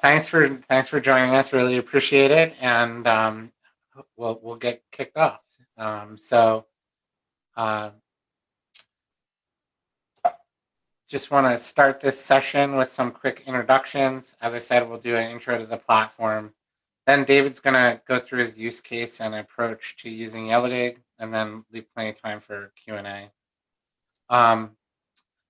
thanks for joining us. Really appreciate it, and we'll get kicked off. So, uh, just want to start this session with some quick introductions. As I said, we'll do an intro to the platform. Then David's going to go through his use case and approach to using Yellowdig, and then leave plenty of time for Q&A. I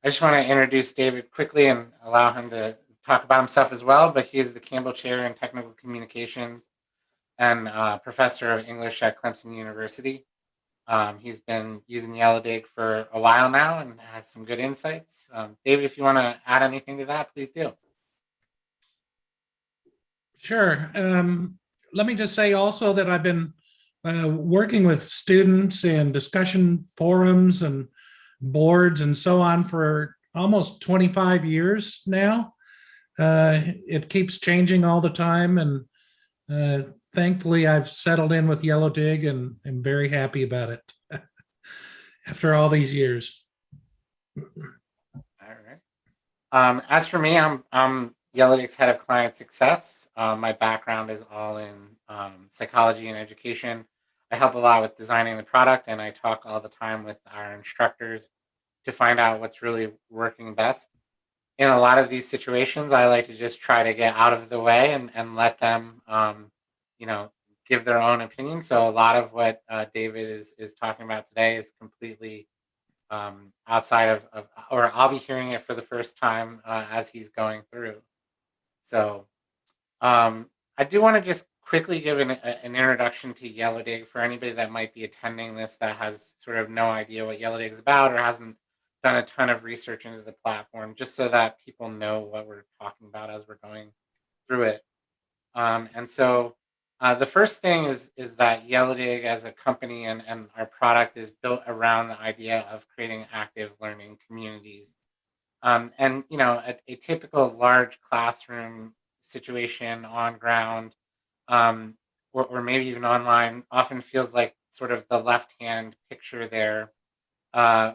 just want to introduce David quickly and allow him to talk about himself as well, but he is the Campbell Chair in Technical Communications and professor of English at Clemson University. He's been using Yellowdig for a while now and has some good insights. David, if you want to add anything to that, please do. Sure. Let me just say also that I've been working with students in discussion forums and boards and so on for almost 25 years now. It keeps changing all the time, and thankfully I've settled in with Yellowdig and I'm very happy about it after all these years. All right. As for me, I'm Yellowdig's head of client success. My background is all in psychology and education. I help a lot with designing the product, and I talk all the time with our instructors to find out what's really working best. In a lot of these situations, I like to just try to get out of the way and let them, give their own opinion. So a lot of what David is talking about today is completely outside of, or I'll be hearing it for the first time as he's going through. So I do want to just quickly give an introduction to Yellowdig for anybody that might be attending this that has sort of no idea what Yellowdig is about or hasn't done a ton of research into the platform, just so that people know what we're talking about as we're going through it. And so the first thing is that Yellowdig as a company and our product is built around the idea of creating active learning communities. And a typical large classroom situation on ground, or maybe even online, often feels like sort of the left-hand picture there,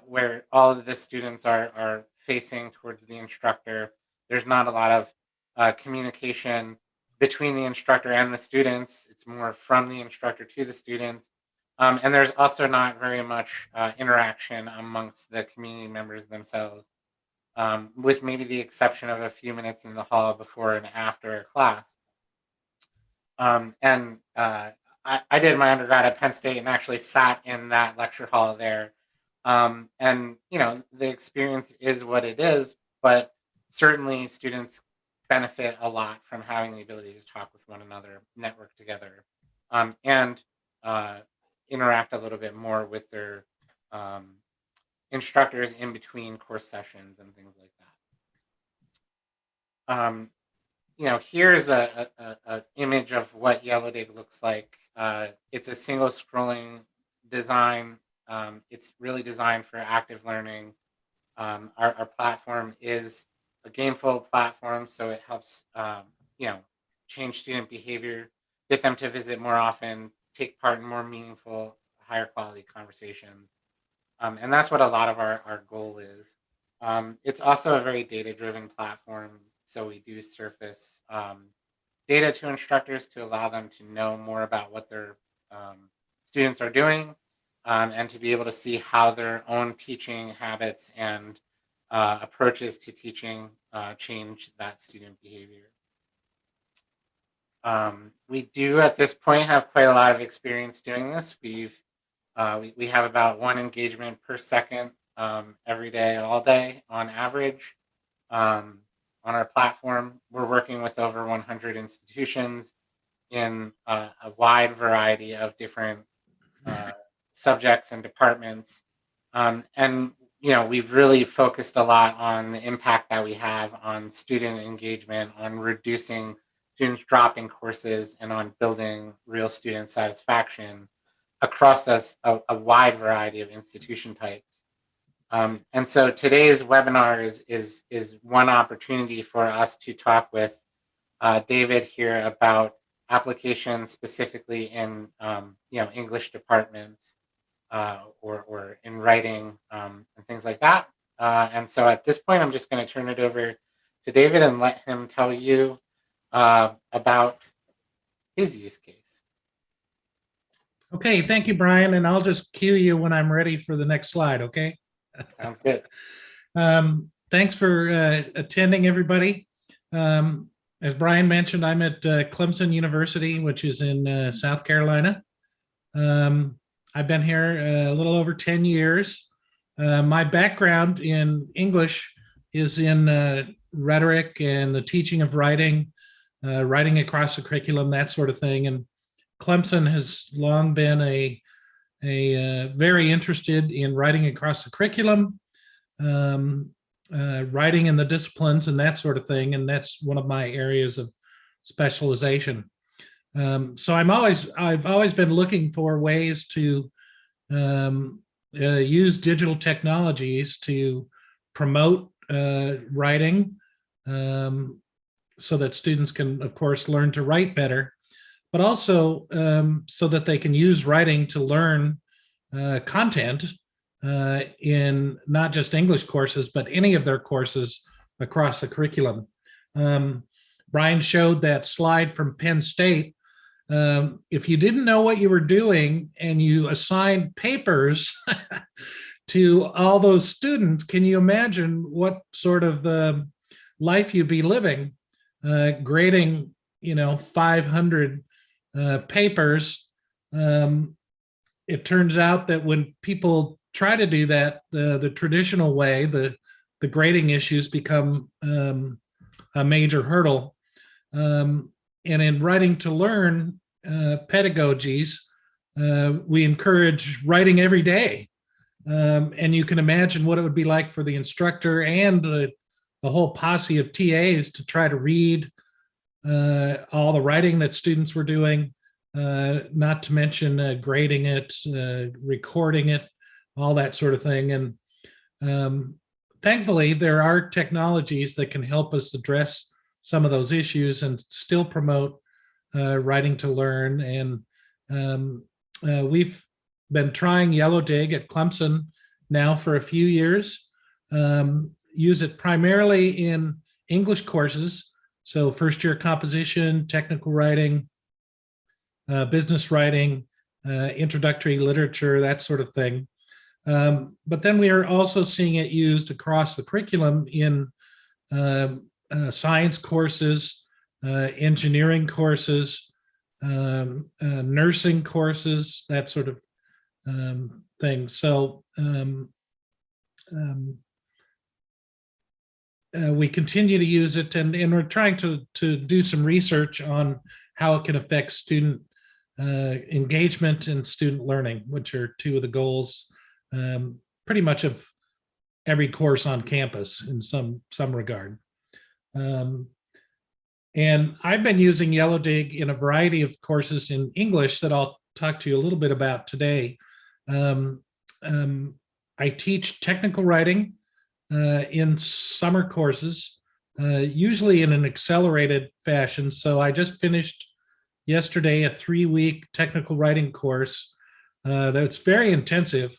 where all of the students are facing towards the instructor. There's not a lot of communication between the instructor and the students. It's more from the instructor to the students. And there's also not very much interaction amongst the community members themselves, with maybe the exception of a few minutes in the hall before and after a class. I did my undergrad at Penn State and actually sat in that lecture hall there. And the experience is what it is, but certainly students benefit a lot from having the ability to talk with one another, network together, and interact a little bit more with their instructors in between course sessions and things like that. Here's a image of what Yellowdig looks like. It's a single scrolling design. It's really designed for active learning. Our platform is a gameful platform, so it helps change student behavior, get them to visit more often, take part in more meaningful, higher quality conversations. And that's what a lot of our goal is. It's also a very data-driven platform, so we do surface data to instructors to allow them to know more about what their students are doing, and to be able to see how their own teaching habits and approaches to teaching change that student behavior. We do at this point have quite a lot of experience doing this. We have about 1 engagement per second every day, all day on average. On our platform, we're working with over 100 institutions in a wide variety of different subjects and departments. And we've really focused a lot on the impact that we have on student engagement, on reducing students dropping courses, and on building real student satisfaction across a wide variety of institution types. And so today's webinar is one opportunity for us to talk with David here about applications specifically in English departments, or in writing, and things like that. And so at this point, I'm just going to turn it over to David and let him tell you about his use case. Okay, thank you, Brian. And I'll just cue you when I'm ready for the next slide, okay? Sounds good. Thanks for attending, everybody. As Brian mentioned, I'm at Clemson University, which is in South Carolina. I've been here a little over 10 years. My background in English is in rhetoric and the teaching of writing, writing across the curriculum, that sort of thing. And Clemson has long been very interested in writing across the curriculum, writing in the disciplines and that sort of thing. And that's one of my areas of specialization. So I've always been looking for ways to use digital technologies to promote writing, so that students can, of course, learn to write better, but also so that they can use writing to learn content in not just English courses, but any of their courses across the curriculum. Brian showed that slide from Penn State. If you didn't know what you were doing and you assigned papers to all those students, can you imagine what sort of life you'd be living, grading, 500 papers? It turns out that when people try to do that the traditional way, the grading issues become a major hurdle. And in writing to learn pedagogies, we encourage writing every day. And you can imagine what it would be like for the instructor and the whole posse of TAs to try to read all the writing that students were doing, not to mention grading it, recording it, all that sort of thing. And thankfully, there are technologies that can help us address some of those issues and still promote writing to learn. And we've been trying Yellowdig at Clemson now for a few years. Use it primarily in English courses, so first year composition, technical writing, business writing, introductory literature, that sort of thing. But then we are also seeing it used across the curriculum in science courses, engineering courses, nursing courses, that sort of thing. So we continue to use it, and we're trying to do some research on how it can affect student engagement and student learning, which are two of the goals pretty much of every course on campus in some regard. And I've been using Yellowdig in a variety of courses in English that I'll talk to you a little bit about today. I teach technical writing in summer courses, usually in an accelerated fashion. So I just finished yesterday a 3-week technical writing course that's very intensive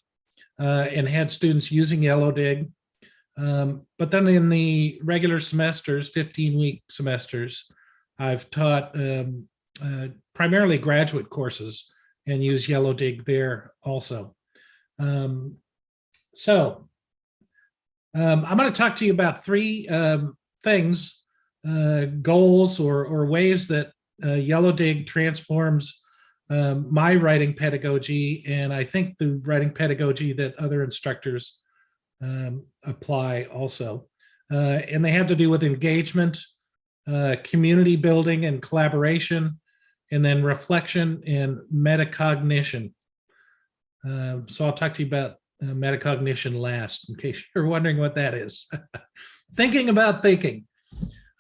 and had students using Yellowdig. But then in the regular semesters, 15-week semesters, I've taught primarily graduate courses and use Yellowdig there also. So I'm going to talk to you about 3 things, goals or ways that Yellowdig transforms my writing pedagogy, and I think the writing pedagogy that other instructors apply also. And they have to do with engagement, community building and collaboration, and then reflection and metacognition. So I'll talk to you about metacognition last, in case you're wondering what that is. Thinking about thinking.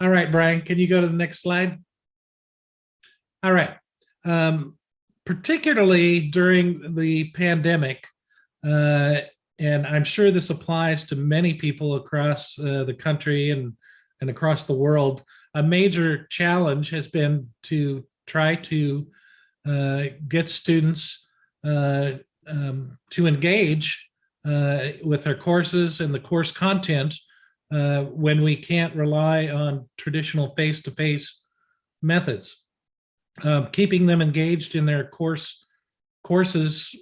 All right, Brian, can you go to the next slide? All right. Particularly during the pandemic, and I'm sure this applies to many people across the country and across the world, a major challenge has been to try to get students to engage with their courses and the course content when we can't rely on traditional face-to-face methods. Keeping them engaged in their courses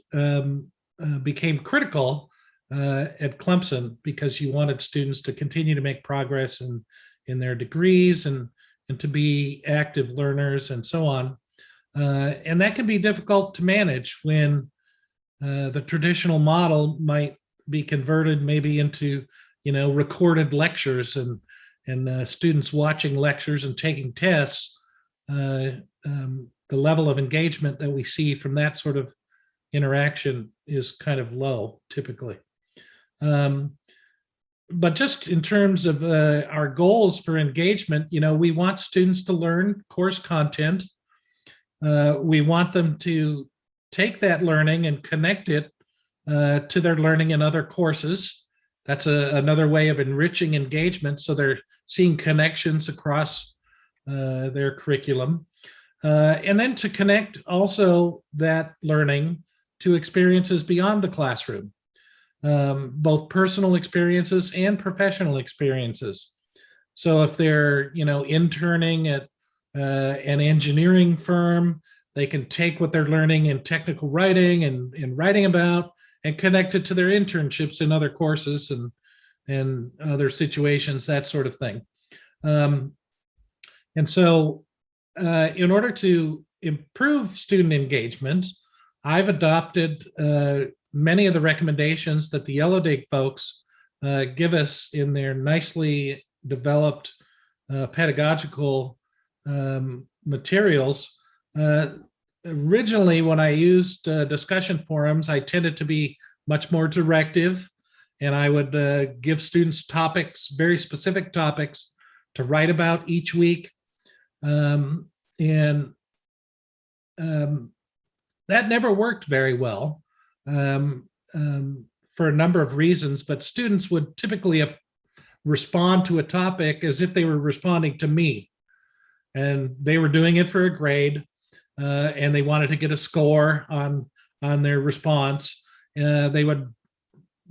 became critical at Clemson, because you wanted students to continue to make progress in their degrees and to be active learners and so on. And that can be difficult to manage when the traditional model might be converted maybe into, recorded lectures and students watching lectures and taking tests. The level of engagement that we see from that sort of interaction is kind of low typically. But just in terms of our goals for engagement, we want students to learn course content. We want them to take that learning and connect it to their learning in other courses. That's another way of enriching engagement, so they're seeing connections across their curriculum. And then to connect also that learning to experiences beyond the classroom, both personal experiences and professional experiences. So if they're, interning at an engineering firm, they can take what they're learning in technical writing and writing about and connect it to their internships in other courses and other situations, that sort of thing. And so in order to improve student engagement, I've adopted many of the recommendations that the Yellowdig folks give us in their nicely developed pedagogical materials. Originally, when I used discussion forums, I tended to be much more directive, and I would give students topics, very specific topics, to write about each week. That never worked very well for a number of reasons, but students would typically respond to a topic as if they were responding to me, and they were doing it for a grade, and they wanted to get a score on their response. They would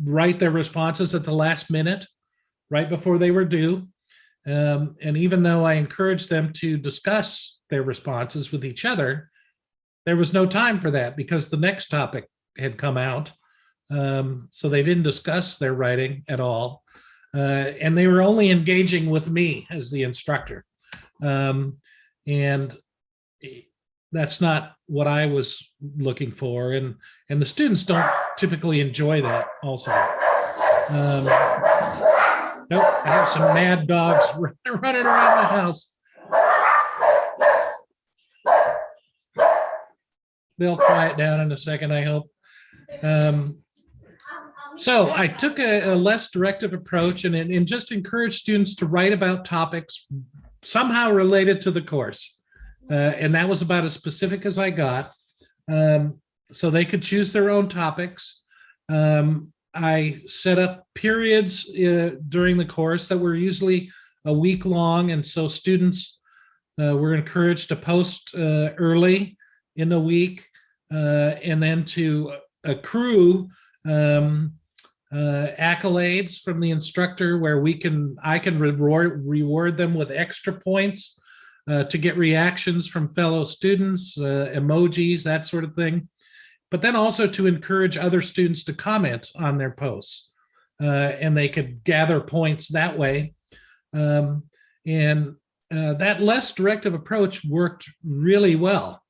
write their responses at the last minute, right before they were due. And even though I encouraged them to discuss their responses with each other, there was no time for that because the next topic had come out. So they didn't discuss their writing at all. And they were only engaging with me as the instructor. And that's not what I was looking for. And the students don't typically enjoy that also. Nope, I have some mad dogs running around the house. They'll quiet down in a second, I hope. So I took a less directive approach and just encouraged students to write about topics somehow related to the course. And that was about as specific as I got. So they could choose their own topics. I set up periods during the course that were usually a week long. And so students were encouraged to post early in the week and then to accrue accolades from the instructor where I can reward them with extra points to get reactions from fellow students, emojis, that sort of thing. But then also to encourage other students to comment on their posts, and they could gather points that way. And that less directive approach worked really well.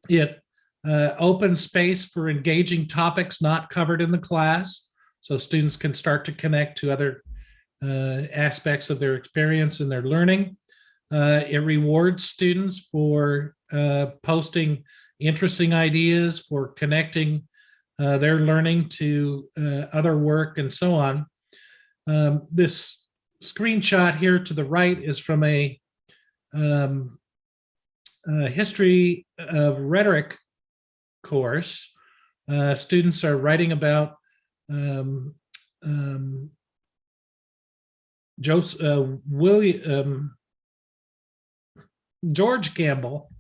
It opened space for engaging topics not covered in the class, so students can start to connect to other aspects of their experience and their learning. It rewards students for posting interesting ideas, for connecting their learning to other work and so on. This screenshot here to the right is from a history of rhetoric course. Students are writing about George Campbell,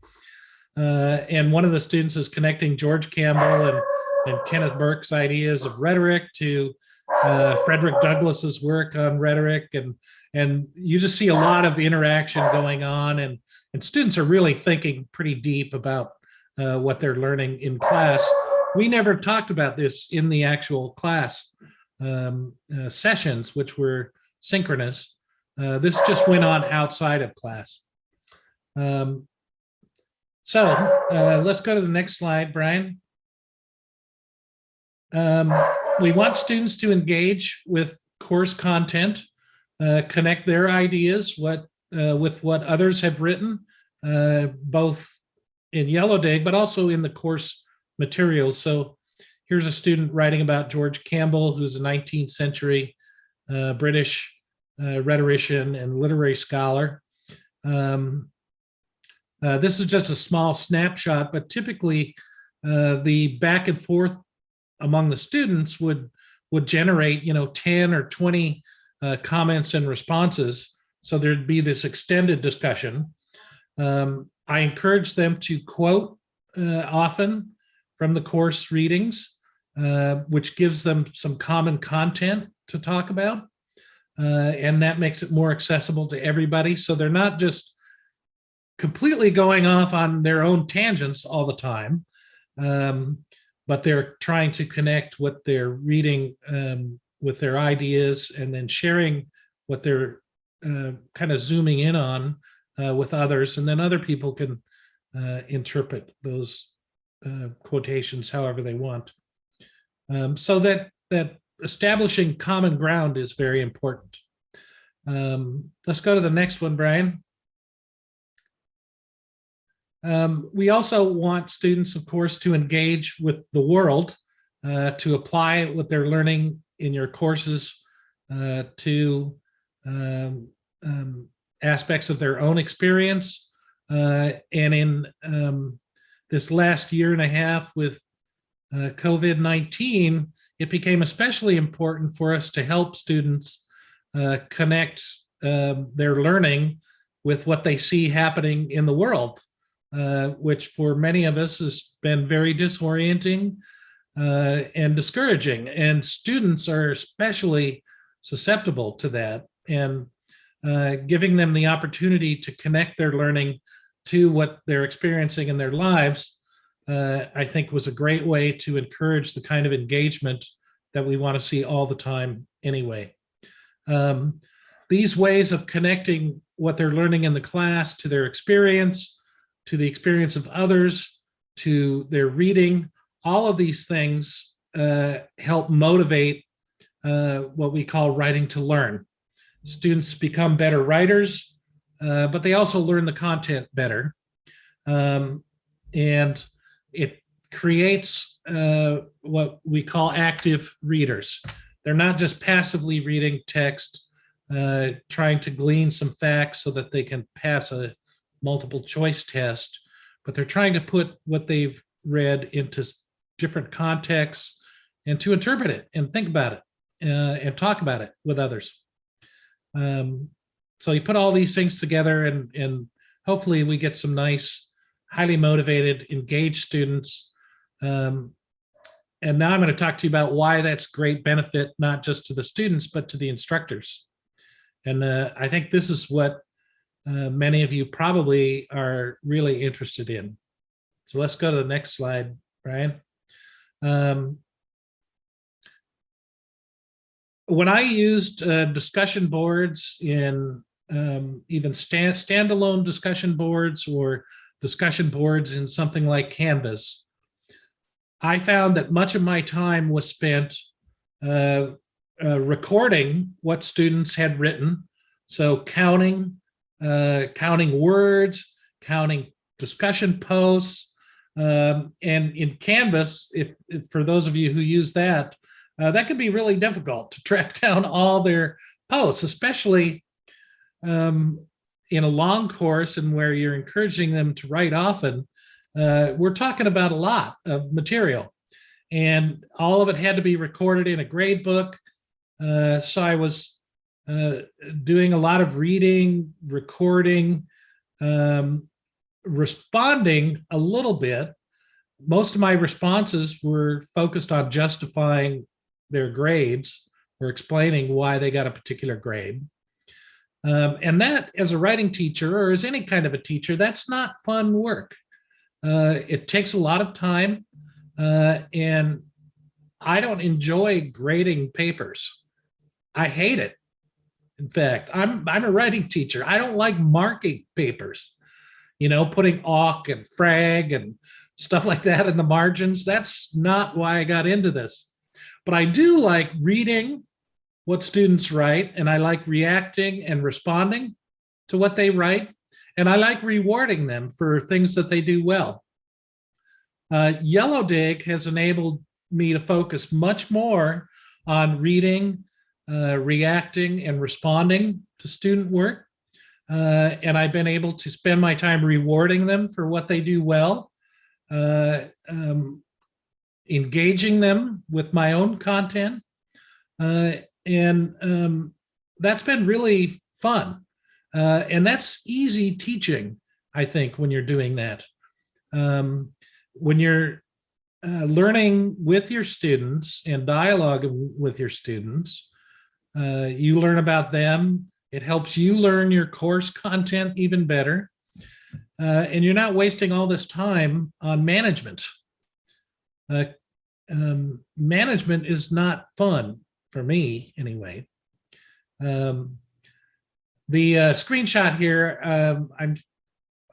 and one of the students is connecting George Campbell and Kenneth Burke's ideas of rhetoric to Frederick Douglass's work on rhetoric, and And you just see a lot of interaction going on, and students are really thinking pretty deep about what they're learning in class. We never talked about this in the actual class sessions, which were synchronous. This just went on outside of class. So let's go to the next slide, Brian. We want students to engage with course content, connect their ideas with what others have written, both in Yellowdig, but also in the course materials. So here's a student writing about George Campbell, who's a 19th century British rhetorician and literary scholar. This is just a small snapshot, but typically the back and forth among the students would generate, 10 or 20 comments and responses. So there'd be this extended discussion. I encourage them to quote often from the course readings, which gives them some common content to talk about. And that makes it more accessible to everybody. So they're not just completely going off on their own tangents all the time, but they're trying to connect what they're reading with their ideas, and then sharing what they're kind of zooming in on with others, and then other people can interpret those quotations however they want. So that establishing common ground is very important. Let's go to the next one, Brian. We also want students, of course, to engage with the world, to apply what they're learning in your courses to aspects of their own experience. And in this last year and a half with COVID-19, it became especially important for us to help students connect their learning with what they see happening in the world, which for many of us has been very disorienting and discouraging. And students are especially susceptible to that. And giving them the opportunity to connect their learning to what they're experiencing in their lives, I think was a great way to encourage the kind of engagement that we want to see all the time anyway. These ways of connecting what they're learning in the class to their experience, to the experience of others, to their reading, all of these things help motivate what we call writing to learn. Students become better writers, but they also learn the content better. And it creates what we call active readers. They're not just passively reading text, trying to glean some facts so that they can pass a multiple choice test, but they're trying to put what they've read into different contexts and to interpret it and think about it and talk about it with others. So you put all these things together, and hopefully we get some nice, highly motivated, engaged students. And now I'm going to talk to you about why that's great benefit, not just to the students, but to the instructors. And I think this is what many of you probably are really interested in. So let's go to the next slide, Brian. When I used discussion boards in even standalone discussion boards or discussion boards in something like Canvas, I found that much of my time was spent recording what students had written. So counting words, counting discussion posts, and in Canvas, if for those of you who use that, that can be really difficult to track down all their posts, especially in a long course and where you're encouraging them to write often. We're talking about a lot of material, and all of it had to be recorded in a grade book. So I was doing a lot of reading, recording, responding a little bit. Most of my responses were focused on justifying their grades or explaining why they got a particular grade. And that, as a writing teacher or as any kind of a teacher, that's not fun work. It takes a lot of time, and I don't enjoy grading papers. I hate it. In fact, I'm a writing teacher. I don't like marking papers. Putting awk and frag and stuff like that in the margins. That's not why I got into this. But I do like reading what students write, and I like reacting and responding to what they write, and I like rewarding them for things that they do well. Yellowdig has enabled me to focus much more on reading, reacting, and responding to student work. And I've been able to spend my time rewarding them for what they do well, engaging them with my own content. And that's been really fun. And that's easy teaching, I think, when you're doing that. When you're learning with your students and dialoguing with your students, you learn about them. It helps you learn your course content even better. And you're not wasting all this time on management. Management is not fun for me, anyway. The screenshot here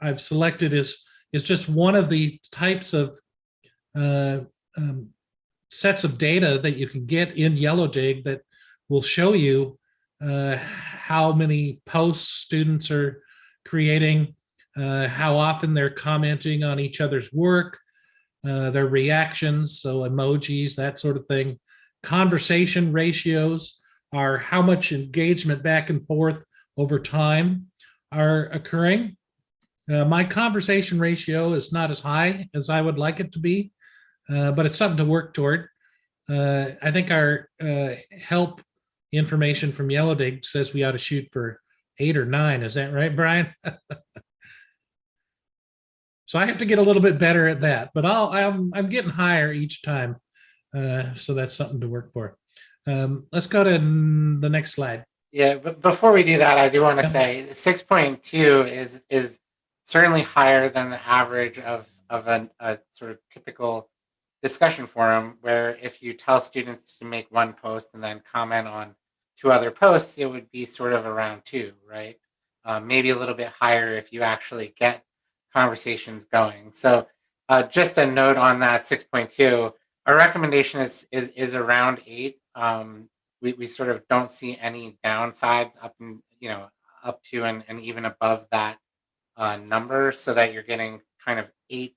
I've selected is just one of the types of sets of data that you can get in Yellowdig that will show you how many posts students are creating, how often they're commenting on each other's work, their reactions, so emojis, that sort of thing. Conversation ratios are how much engagement back and forth over time are occurring. My conversation ratio is not as high as I would like it to be, but it's something to work toward. I think our help information from Yellowdig says we ought to shoot for 8 or 9. Is that right, Brian? So I have to get a little bit better at that, but I'm getting higher each time. So that's something to work for. Let's go to the next slide. Yeah, but before we do that, I do want to say 6.2 is certainly higher than the average of a sort of typical discussion forum, where if you tell students to make one post and then comment on 2 other posts, it would be sort of around 2, right? Maybe a little bit higher if you actually get conversations going. So just a note on that 6.2, our recommendation is around 8. We sort of don't see any downsides up to and even above that number, so that you're getting kind of 8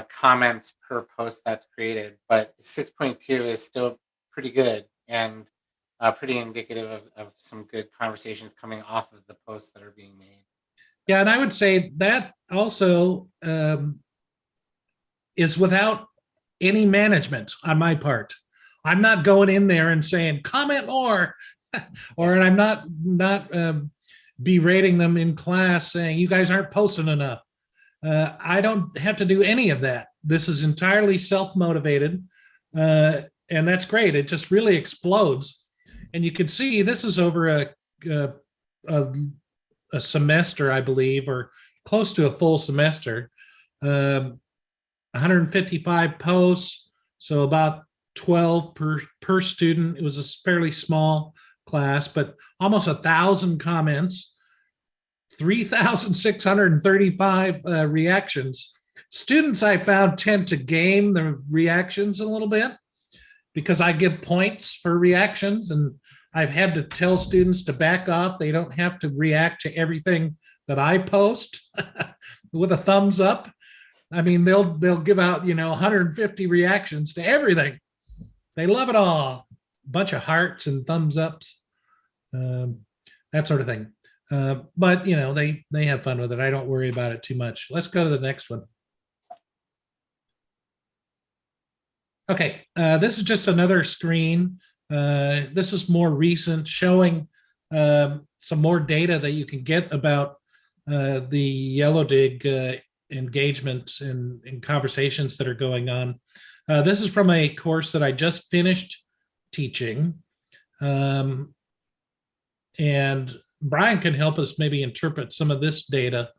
comments per post that's created. But 6.2 is still pretty good and pretty indicative of some good conversations coming off of the posts that are being made. Yeah, and I would say that also is without any management on my part. I'm not going in there and saying comment more, or I'm not berating them in class saying you guys aren't posting enough. I don't have to do any of that. This is entirely self-motivated, and that's great. It just really explodes, and you can see this is over a semester, I believe, or close to a full semester. 155 posts, so about 12 per student. It was a fairly small class, but almost 1,000 comments, 3,635 reactions. Students, I found, tend to game the reactions a little bit because I give points for reactions, and I've had to tell students to back off. They don't have to react to everything that I post with a thumbs up. I mean, they'll give out 150 reactions to everything. They love it all. A bunch of hearts and thumbs ups, that sort of thing. But they have fun with it. I don't worry about it too much. Let's go to the next one. Okay, this is just another screen. This is more recent, showing some more data that you can get about the Yellowdig engagement and conversations that are going on. This is from a course that I just finished teaching. And Brian can help us maybe interpret some of this data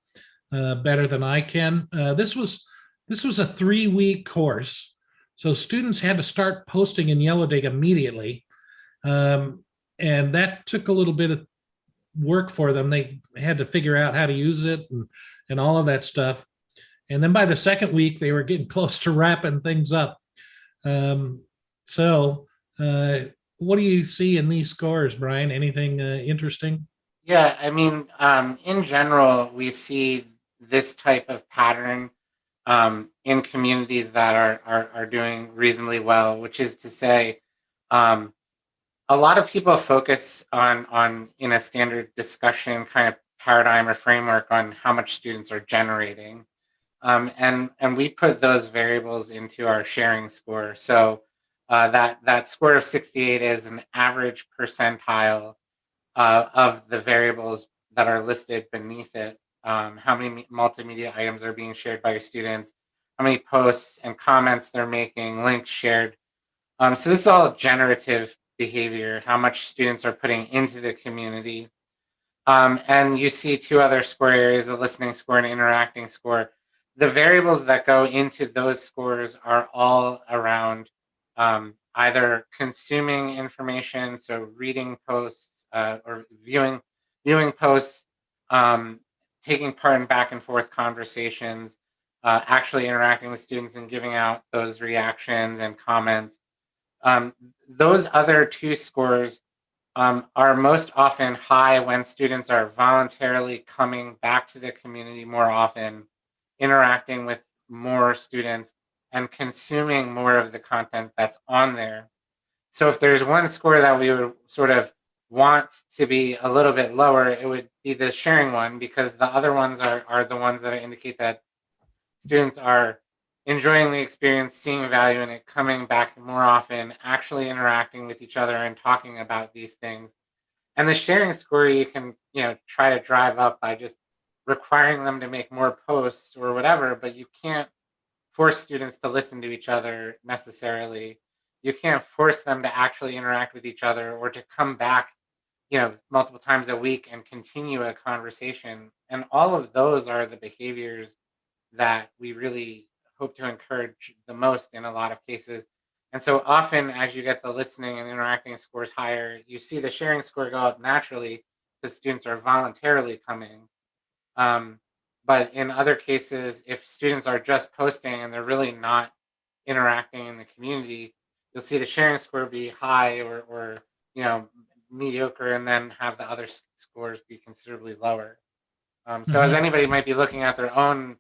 better than I can. This was a 3-week course, so students had to start posting in Yellowdig immediately, and that took a little bit of work for them. They had to figure out how to use it and all of that stuff. And then by the second week, they were getting close to wrapping things up. So, what do you see in these scores, Brian? Anything interesting? Yeah, I mean, in general, we see this type of pattern in communities that are doing reasonably well, which is to say, um, a lot of people focus on in a standard discussion kind of paradigm or framework on how much students are generating, and we put those variables into our sharing score. So that score of 68 is an average percentile of the variables that are listed beneath it. How many multimedia items are being shared by your students, how many posts and comments they're making, links shared. So this is all generative behavior, how much students are putting into the community. And you see two other score areas, a listening score and interacting score. The variables that go into those scores are all around either consuming information, so reading posts or viewing posts, taking part in back and forth conversations, actually interacting with students and giving out those reactions and comments. Those other two scores are most often high when students are voluntarily coming back to the community more often, interacting with more students, and consuming more of the content that's on there. So if there's one score that we would sort of want to be a little bit lower, it would be the sharing one, because the other ones are the ones that indicate that students are enjoying the experience, seeing value in it, coming back more often, actually interacting with each other and talking about these things. And the sharing score you can, try to drive up by just requiring them to make more posts or whatever, but you can't force students to listen to each other necessarily. You can't force them to actually interact with each other or to come back, multiple times a week and continue a conversation. And all of those are the behaviors that we really hope to encourage the most in a lot of cases. And so often, as you get the listening and interacting scores higher, you see the sharing score go up naturally because students are voluntarily coming. Um, but in other cases, if students are just posting and they're really not interacting in the community, you'll see the sharing score be high or mediocre, and then have the other scores be considerably lower. So as Mhm. anybody might be looking at their own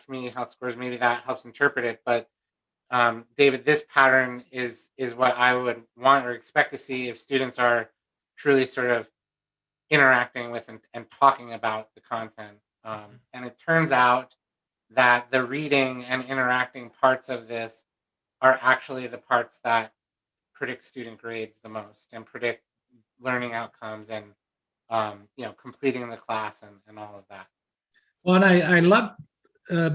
community health scores, maybe that helps interpret it. But David, this pattern is what I would want or expect to see if students are truly sort of interacting with and talking about the content. And it turns out that the reading and interacting parts of this are actually the parts that predict student grades the most and predict learning outcomes and completing the class and all of that. Well, and I love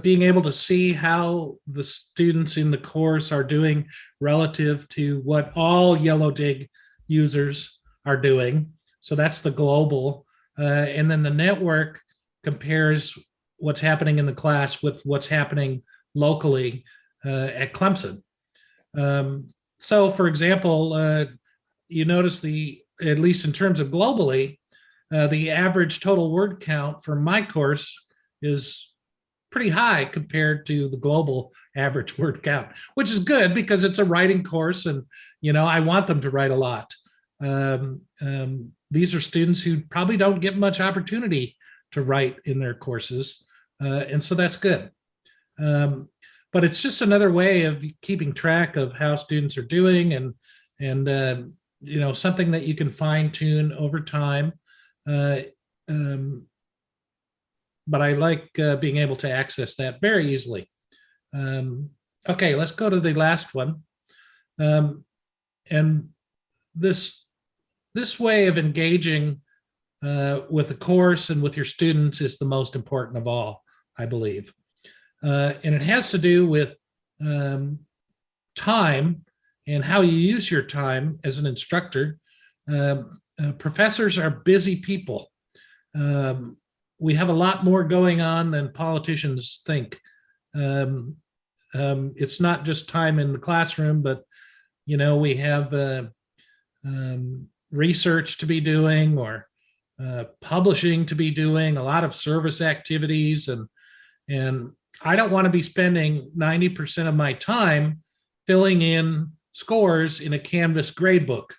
being able to see how the students in the course are doing relative to what all Yellowdig users are doing. So that's the global. And then the network compares what's happening in the class with what's happening locally at Clemson. So, for example, you notice at least in terms of globally, the average total word count for my course is pretty high compared to the global average word count, which is good because it's a writing course, and I want them to write a lot. These are students who probably don't get much opportunity to write in their courses, and so that's good. But it's just another way of keeping track of how students are doing, and something that you can fine tune over time. But I like being able to access that very easily. Okay, let's go to the last one. And this way of engaging with the course and with your students is the most important of all, I believe. And it has to do with time and how you use your time as an instructor. Professors are busy people. we have a lot more going on than politicians think. It's not just time in the classroom, but we have research to be doing, or publishing to be doing, a lot of service activities, and I don't want to be spending 90% of my time filling in scores in a Canvas gradebook.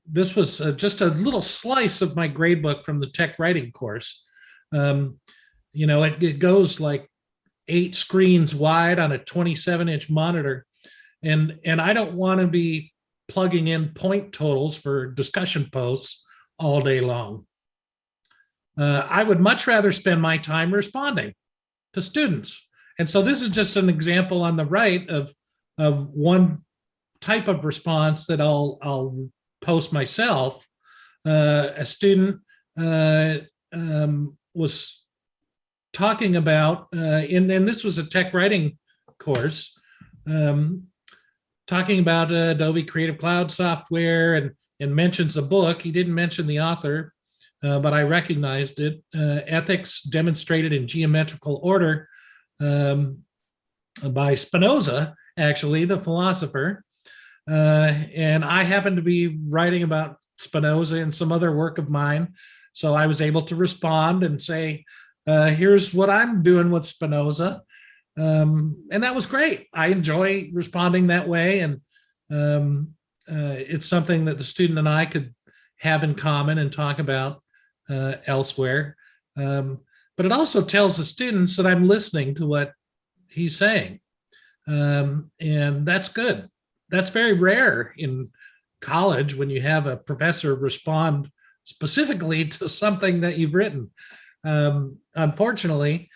This was just a little slice of my gradebook from the tech writing course. It goes like 8 screens wide on a 27-inch monitor, and I don't want to be plugging in point totals for discussion posts all day long. I would much rather spend my time responding to students. And so this is just an example on the right of one type of response that I'll post myself. A student was talking about, and this was a tech writing course, talking about Adobe Creative Cloud software, and mentions a book. He didn't mention the author, but I recognized it. Ethics Demonstrated in Geometrical Order, by Spinoza, actually, the philosopher. And I happened to be writing about Spinoza and some other work of mine. So I was able to respond and say, here's what I'm doing with Spinoza. And that was great. I enjoy responding that way. And it's something that the student and I could have in common and talk about elsewhere. But it also tells the students that I'm listening to what he's saying. And that's good. That's very rare in college when you have a professor respond specifically to something that you've written. Unfortunately,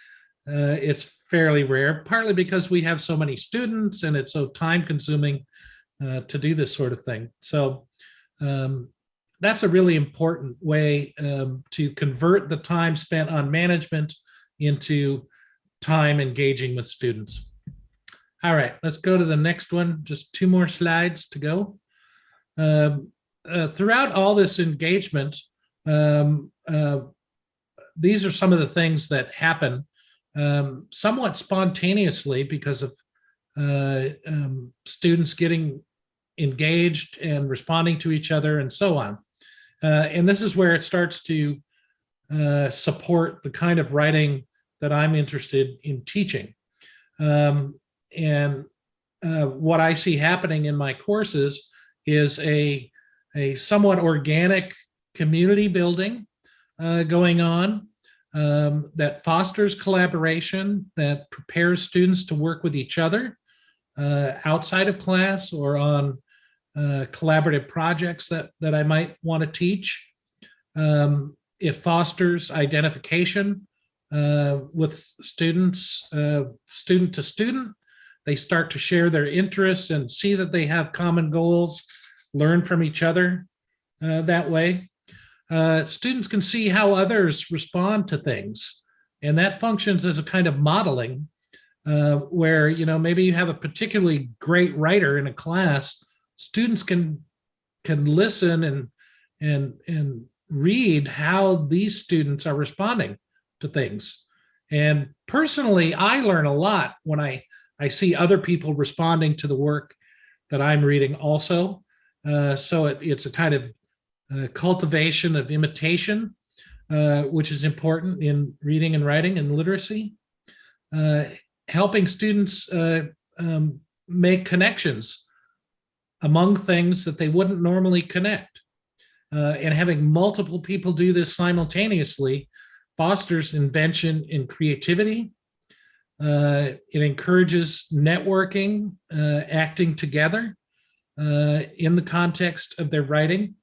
it's fairly rare, partly because we have so many students and it's so time consuming to do this sort of thing. So that's a really important way to convert the time spent on management into time engaging with students. All right, let's go to the next one. Just 2 more slides to go. Throughout all this engagement, these are some of the things that happen somewhat spontaneously because of students getting engaged and responding to each other and so on. And this is where it starts to support the kind of writing that I'm interested in teaching. And what I see happening in my courses is a somewhat organic community building going on that fosters collaboration, that prepares students to work with each other outside of class or on collaborative projects that I might want to teach. It fosters identification with students, student to student. They start to share their interests and see that they have common goals, learn from each other that way. Students can see how others respond to things, and that functions as a kind of modeling where, maybe you have a particularly great writer in a class. Students can listen and read how these students are responding to things. And personally, I learn a lot when I see other people responding to the work that I'm reading also. So it's a kind of cultivation of imitation, which is important in reading and writing and literacy. Helping students make connections among things that they wouldn't normally connect. And having multiple people do this simultaneously fosters invention and creativity. It encourages networking, acting together in the context of their writing.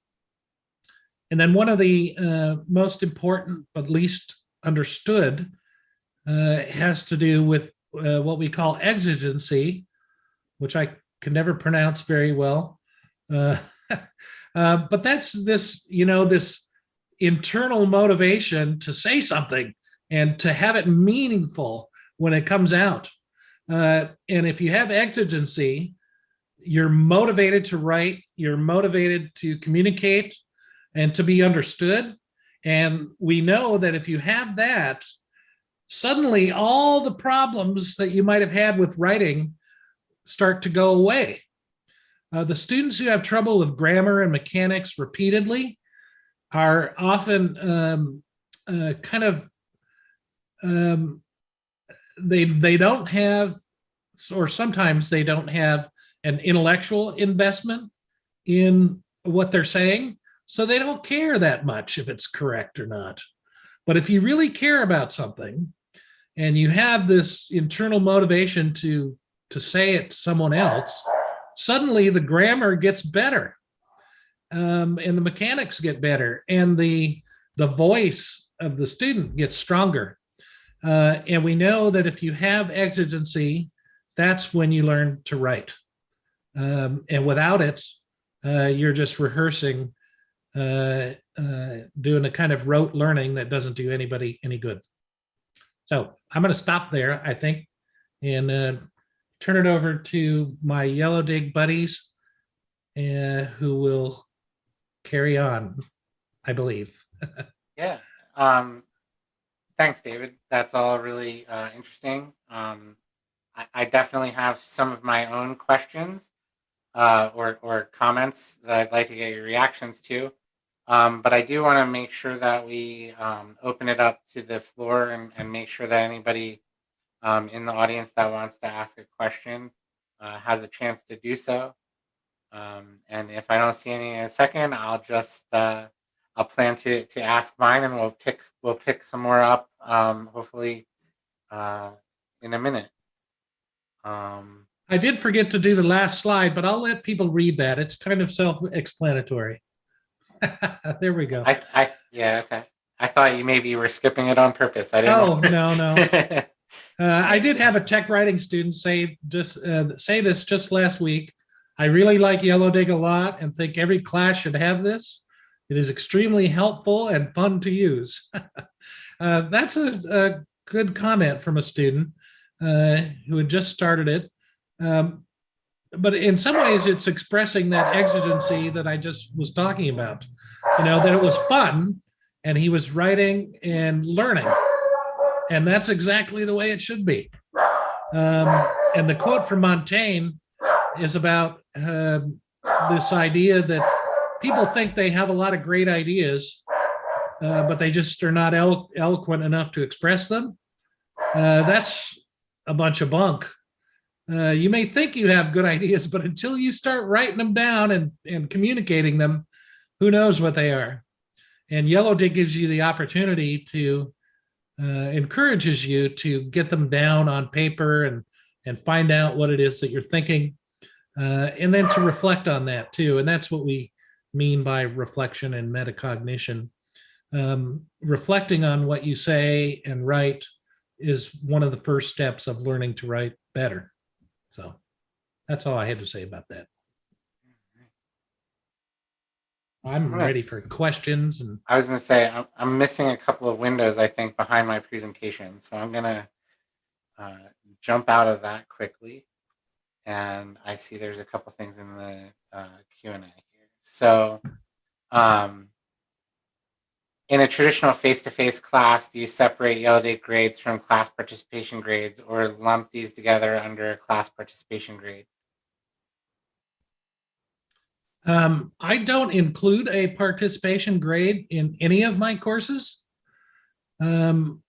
And then one of the most important but least understood has to do with what we call exigency, which I can never pronounce very well. But that's this, this internal motivation to say something and to have it meaningful when it comes out. And if you have exigency, you're motivated to write, you're motivated to communicate and to be understood. And we know that if you have that, suddenly all the problems that you might have had with writing start to go away. The students who have trouble with grammar and mechanics repeatedly are often they don't have, or sometimes they don't have an intellectual investment in what they're saying, so they don't care that much if it's correct or not. But if you really care about something and you have this internal motivation to say it to someone else, suddenly the grammar gets better, and the mechanics get better, and the voice of the student gets stronger. And we know that if you have exigency, that's when you learn to write. And without it, you're just rehearsing, doing a kind of rote learning that doesn't do anybody any good. So I'm going to stop there, I think, and turn it over to my Yellowdig buddies, who will carry on, I believe. Yeah. Thanks, David. That's all really interesting. I definitely have some of my own questions or comments that I'd like to get your reactions to. But I do want to make sure that we open it up to the floor and make sure that anybody in the audience that wants to ask a question has a chance to do so. And if I don't see any in a second, I'll just I'll plan to ask mine, and we'll pick some more up hopefully in a minute. I did forget to do the last slide, but I'll let people read that. It's kind of self-explanatory. There we go. Yeah, okay. I thought you maybe were skipping it on purpose. I didn't. Oh, no. I did have a tech writing student say this just last week. I really like Yellowdig a lot and think every class should have this. It is extremely helpful and fun to use. That's a good comment from a student who had just started it. But in some ways, it's expressing that exigency that I just was talking about. That it was fun, and he was writing and learning. And that's exactly the way it should be. And the quote from Montaigne is about this idea that people think they have a lot of great ideas, but they just are not eloquent enough to express them. That's a bunch of bunk. You may think you have good ideas, but until you start writing them down and communicating them, who knows what they are. And Yellowdig gives you the opportunity to, encourages you to get them down on paper and find out what it is that you're thinking, and then to reflect on that too. And that's what we mean by reflection and metacognition. Reflecting on what you say and write is one of the first steps of learning to write better. So that's all I had to say about that. I'm ready for questions. And I was going to say, I'm missing a couple of windows, I think, behind my presentation. So I'm going to jump out of that quickly. And I see there's a couple things in the Q&A here. So in a traditional face-to-face class, do you separate Yellowdig grades from class participation grades, or lump these together under a class participation grade? I don't include a participation grade in any of my courses, partly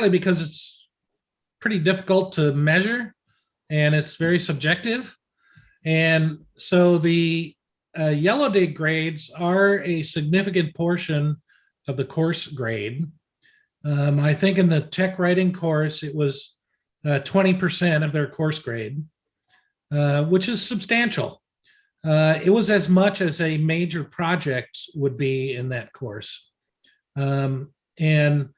because it's pretty difficult to measure and it's very subjective. And so the Yellowdig grades are a significant portion of the course grade. I think in the tech writing course, it was 20% of their course grade, which is substantial. It was as much as a major project would be in that course. And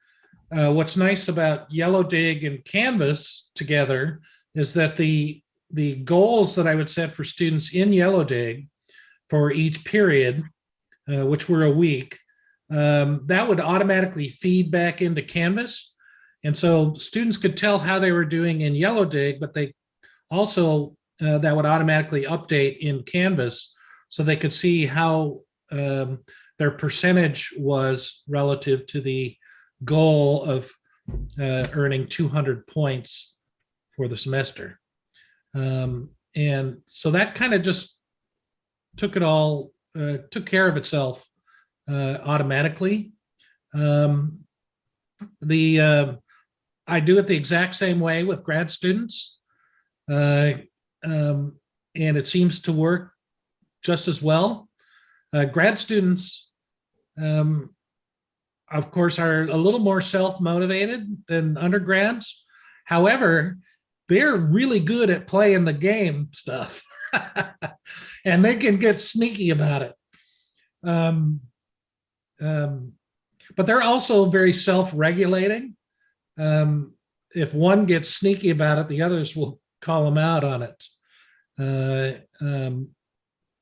what's nice about Yellowdig and Canvas together is that the goals that I would set for students in Yellowdig for each period, which were a week, that would automatically feed back into Canvas. And so students could tell how they were doing in Yellowdig, but they also, that would automatically update in Canvas so they could see how their percentage was relative to the goal of earning 200 points for the semester. And so that kind of just took care of itself automatically. I do it the exact same way with grad students, and it seems to work just as well. Grad students, of course, are a little more self-motivated than undergrads. However, they're really good at playing the game stuff, and they can get sneaky about it. But they're also very self-regulating. If one gets sneaky about it, the others will call them out on it.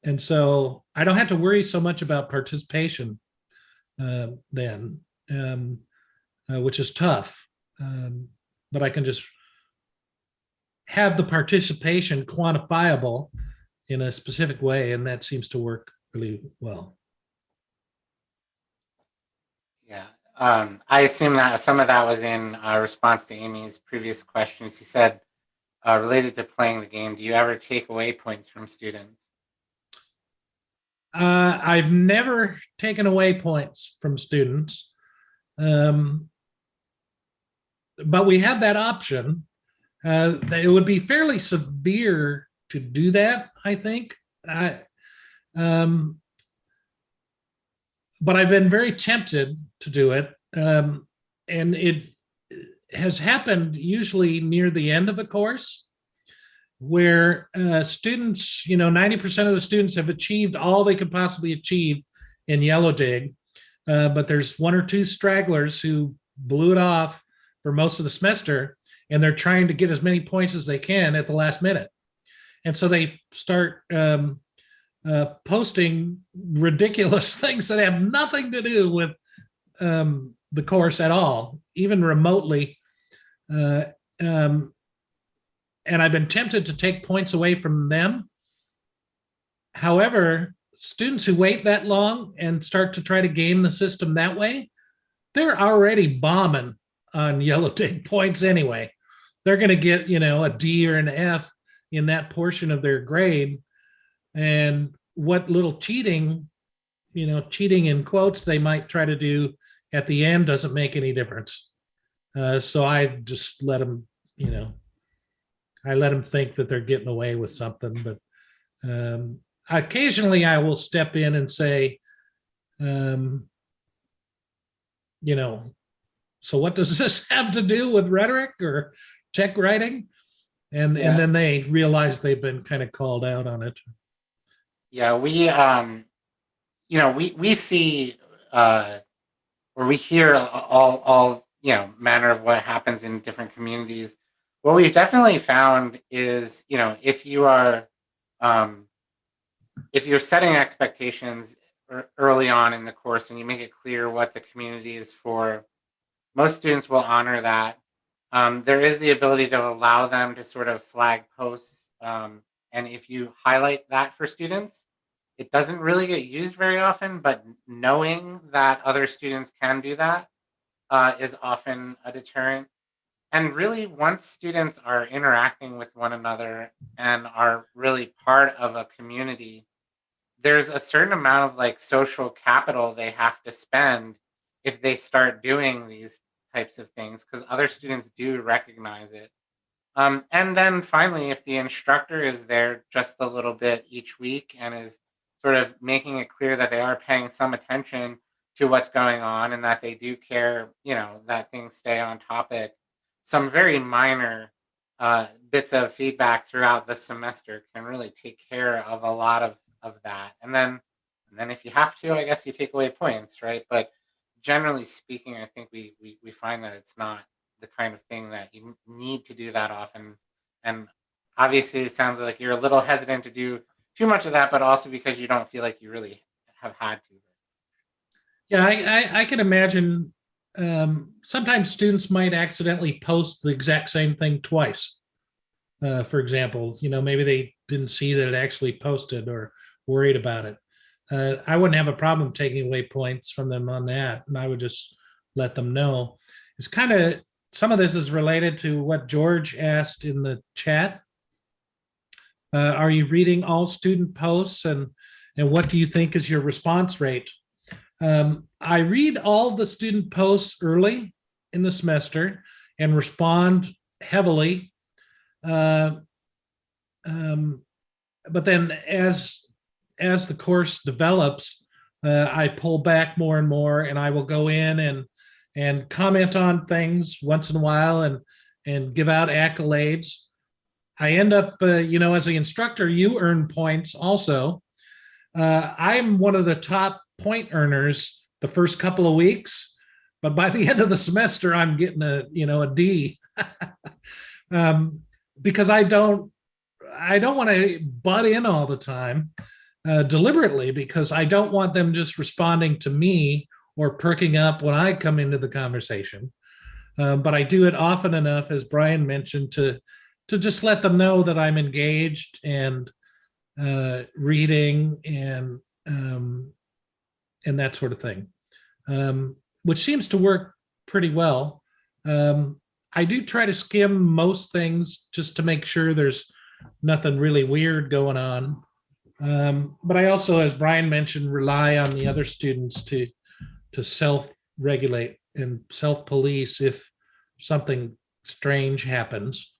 And so I don't have to worry so much about participation then, which is tough. But I can just have the participation quantifiable in a specific way, and that seems to work really well. Yeah. I assume that some of that was in response to Amy's previous questions. She said, related to playing the game, do you ever take away points from students? I've never taken away points from students, but we have that option. It would be fairly severe to do that, I think. But I've been very tempted to do it. And it has happened usually near the end of a course where students, 90% of the students have achieved all they could possibly achieve in Yellowdig, but there's one or two stragglers who blew it off for most of the semester, and they're trying to get as many points as they can at the last minute. And so they start posting ridiculous things that have nothing to do with the course at all, even remotely. And I've been tempted to take points away from them. However, students who wait that long and start to try to game the system that way, they're already bombing on Yellowdig points anyway. They're going to get, a D or an F in that portion of their grade. And what little cheating in quotes they might try to do at the end doesn't make any difference. So I just let them, I let them think that they're getting away with something. But occasionally I will step in and say, so what does this have to do with rhetoric or tech writing? And then they realize they've been kind of called out on it. Yeah, we see or we hear all manner of what happens in different communities. What we've definitely found is, if you're setting expectations early on in the course and you make it clear what the community is for, most students will honor that. There is the ability to allow them to sort of flag posts. And if you highlight that for students, it doesn't really get used very often, but knowing that other students can do that is often a deterrent. And really, once students are interacting with one another and are really part of a community, there's a certain amount of social capital they have to spend if they start doing these types of things, because other students do recognize it. And then finally, if the instructor is there just a little bit each week and is sort of making it clear that they are paying some attention to what's going on and that they do care, that things stay on topic, some very minor bits of feedback throughout the semester can really take care of a lot of that. And then if you have to, I guess you take away points, right? But generally speaking, I think we find that it's not the kind of thing that you need to do that often. And obviously, it sounds like you're a little hesitant to do too much of that, but also because you don't feel like you really have had to. Yeah, I can imagine sometimes students might accidentally post the exact same thing twice. For example, maybe they didn't see that it actually posted or worried about it. I wouldn't have a problem taking away points from them on that, and I would just let them know. It's kind of, some of this is related to what George asked in the chat. Are you reading all student posts, and what do you think is your response rate? I read all the student posts early in the semester and respond heavily. But then as the course develops, I pull back more and more, and I will go in and comment on things once in a while and give out accolades. I end up, as an instructor, you earn points also. I'm one of the top point earners the first couple of weeks, but by the end of the semester, I'm getting a D. Because I don't want to butt in all the time deliberately, because I don't want them just responding to me or perking up when I come into the conversation. But I do it often enough, as Brian mentioned, to just let them know that I'm engaged and reading and that sort of thing, which seems to work pretty well. I do try to skim most things just to make sure there's nothing really weird going on. But I also, as Brian mentioned, rely on the other students to self-regulate and self-police if something strange happens.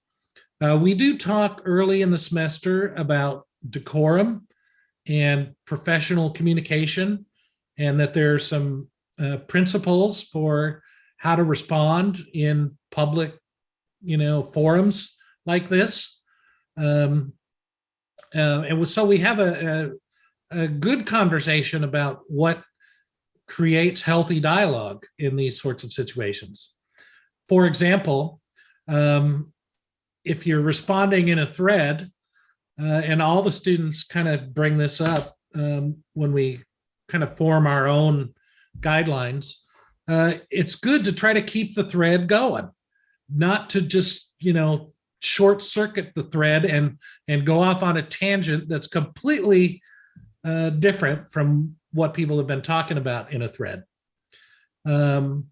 We do talk early in the semester about decorum and professional communication, and that there are some principles for how to respond in public, forums like this. And so we have a good conversation about what creates healthy dialogue in these sorts of situations. For example, if you're responding in a thread, and all the students kind of bring this up when we kind of form our own guidelines, it's good to try to keep the thread going, not to just, short circuit the thread and go off on a tangent that's completely different from what people have been talking about in a thread. That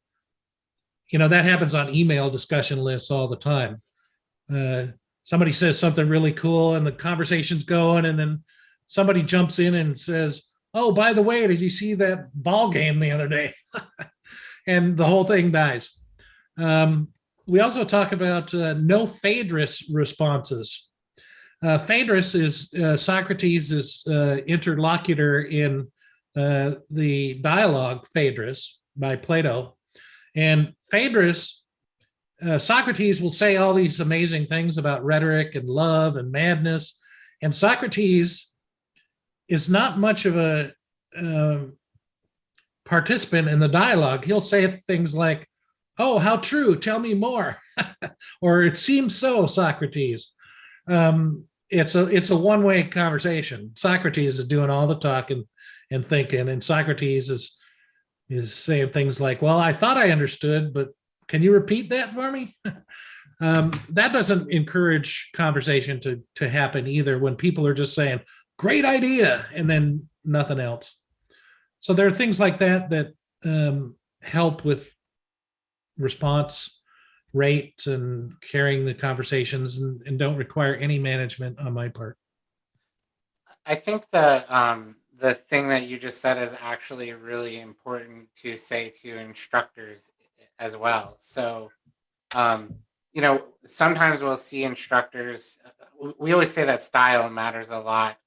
happens on email discussion lists all the time. Somebody says something really cool and the conversation's going, and then somebody jumps in and says, "Oh, by the way, did you see that ball game the other day?" And the whole thing dies. We also talk about Nophaedras responses. Phaedrus is Socrates' interlocutor in the dialogue Phaedrus by Plato. And Phaedrus, Socrates will say all these amazing things about rhetoric and love and madness. And Socrates is not much of a participant in the dialogue. He'll say things like, "Oh, how true, tell me more." Or, "It seems so, Socrates." It's a one-way conversation. Socrates is doing all the talking and thinking, and Socrates is saying things like, "Well, I thought I understood, but can you repeat that for me?" That doesn't encourage conversation to happen either, when people are just saying, "Great idea," and then nothing else. So there are things like that help with response rates and carrying the conversations, and don't require any management on my part. I think the thing that you just said is actually really important to say to instructors as well. So, sometimes we'll see instructors. We always say that style matters a lot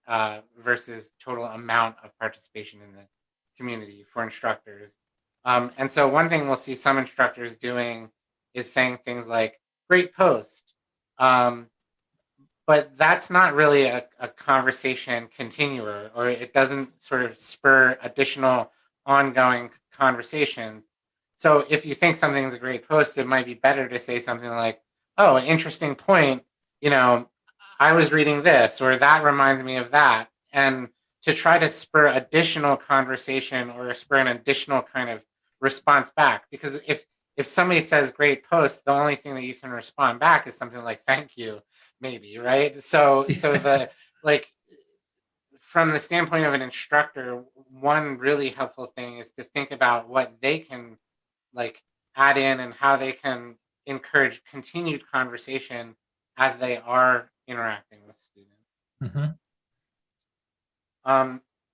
versus total amount of participation in the community for instructors. And so one thing we'll see some instructors doing is saying things like, "Great post." But that's not really a conversation continuer, or it doesn't sort of spur additional ongoing conversations. So if you think something's a great post, it might be better to say something like, "Oh, an interesting point. I was reading this," or "That reminds me of that." And to try to spur additional conversation or spur an additional kind of response back. Because if somebody says "great post," the only thing that you can respond back is something like "thank you," maybe, right? So the like from the standpoint of an instructor, one really helpful thing is to think about what they can like add in and how they can encourage continued conversation as they are interacting with students. Mhm.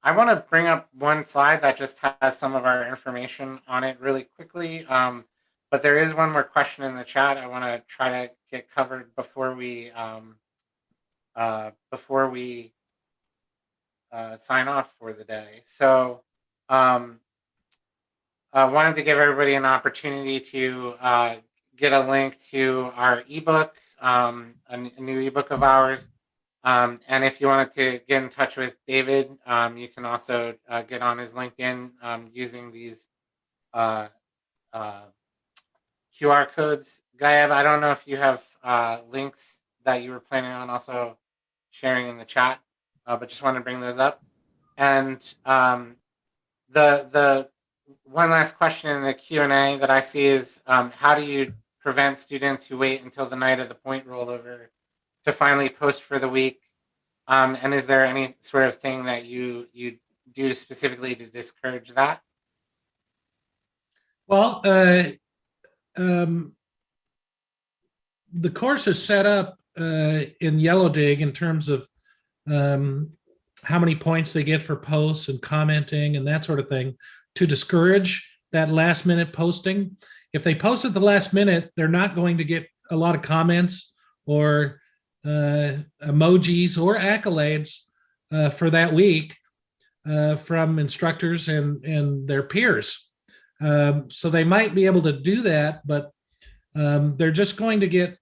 I want to bring up one slide that just has some of our information on it really quickly. But there is one more question in the chat I want to try to get covered before we sign off for the day. So I wanted to give everybody an opportunity to get a link to our ebook, a new ebook of ours. And if you wanted to get in touch with David, you can also get on his LinkedIn using these QR codes. Gayab, I don't know if you have links that you were planning on also sharing in the chat, but just wanted to bring those up. And the one last question in the Q&A that I see is how do you prevent students who wait until the night of the point rollover to finally post for the week? And is there any sort of thing that you do specifically to discourage that? Well, the course is set up in Yellowdig in terms of how many points they get for posts and commenting and that sort of thing to discourage that last minute posting. If they post at the last minute, they're not going to get a lot of comments or emojis or accolades for that week from instructors and their peers. So they might be able to do that, but they're just going to get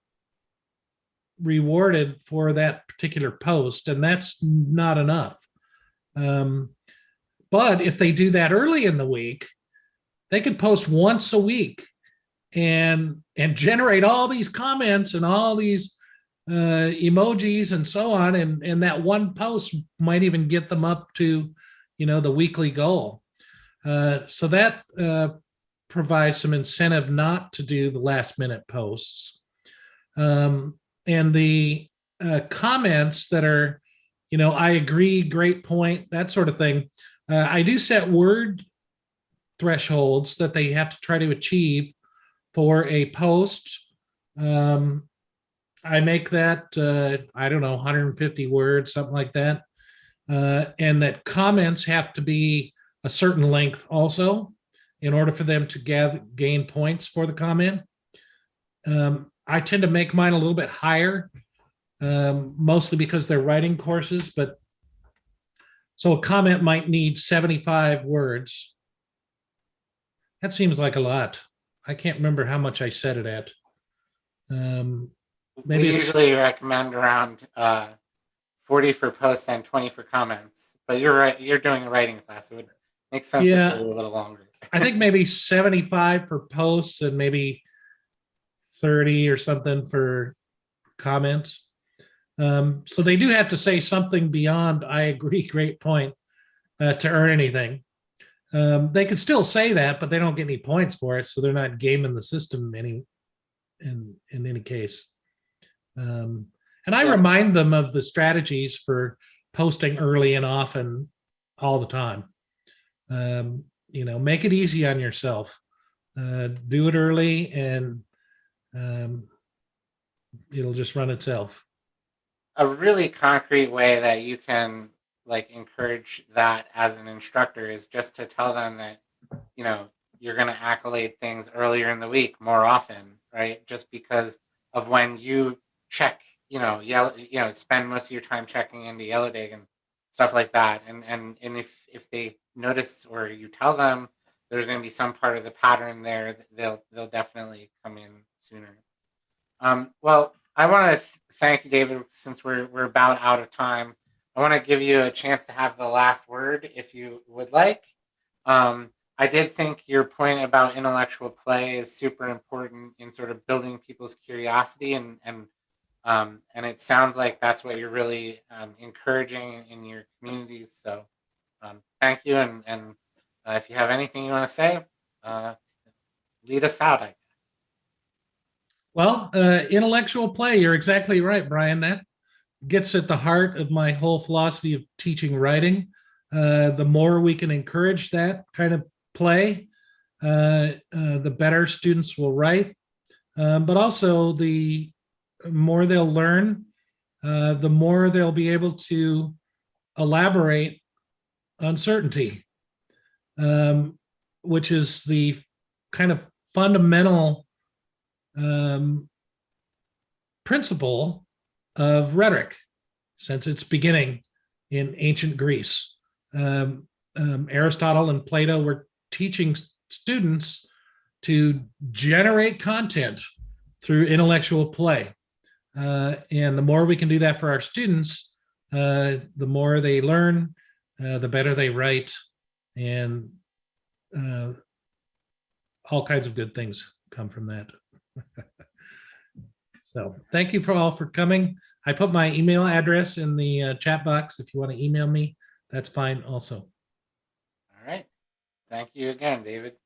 rewarded for that particular post, and that's not enough. But if they do that early in the week, they can post once a week and generate all these comments and all these emojis and so on, and that one post might even get them up to, the weekly goal. So that provides some incentive not to do the last minute posts. And the comments that are, I agree, great point, that sort of thing. I do set word thresholds that they have to try to achieve for a post. I make that, I don't know, 150 words, something like that. And that comments have to be a certain length also in order for them to gain points for the comment. I tend to make mine a little bit higher, mostly because they're writing courses, but so a comment might need 75 words. That seems like a lot. I can't remember how much I set it at. Maybe we usually recommend around 40 for posts and 20 for comments, but you're right. You're doing a writing class. It would make sense if it were a little longer. I think maybe 75 for posts and maybe 30 or something for comments. So they do have to say something beyond "I agree, great point" to earn anything. They could still say that, but they don't get any points for it, so they're not gaming the system in any case. And I remind them of the strategies for posting early and often all the time. Make it easy on yourself. Do it early, and it'll just run itself. A really concrete way that you can encourage that as an instructor is just to tell them that you're going to accolade things earlier in the week more often, right? Just because of when you check, spend most of your time checking into Yellowdig and stuff like that, and if they notice or you tell them there's going to be some part of the pattern there, they'll definitely come in sooner. Well, I want to thank you, David, since we're about out of time. I want to give you a chance to have the last word if you would like. I did think your point about intellectual play is super important in sort of building people's curiosity, and it sounds like that's what you're really encouraging in your communities. So thank you, and if you have anything you want to say, lead us out, I guess. Well, intellectual play, you're exactly right, Brian. gets at the heart of my whole philosophy of teaching writing. The more we can encourage that kind of play, the better students will write. But also, the more they'll learn, the more they'll be able to elaborate uncertainty, which is the kind of fundamental principle of rhetoric since its beginning in ancient Greece. Aristotle and Plato were teaching students to generate content through intellectual play. And the more we can do that for our students, the more they learn, the better they write, and all kinds of good things come from that. So thank you for all for coming. I put my email address in the chat box. If you want to email me, that's fine also. All right. Thank you again, David.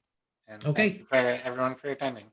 And Okay. thank you for everyone for attending.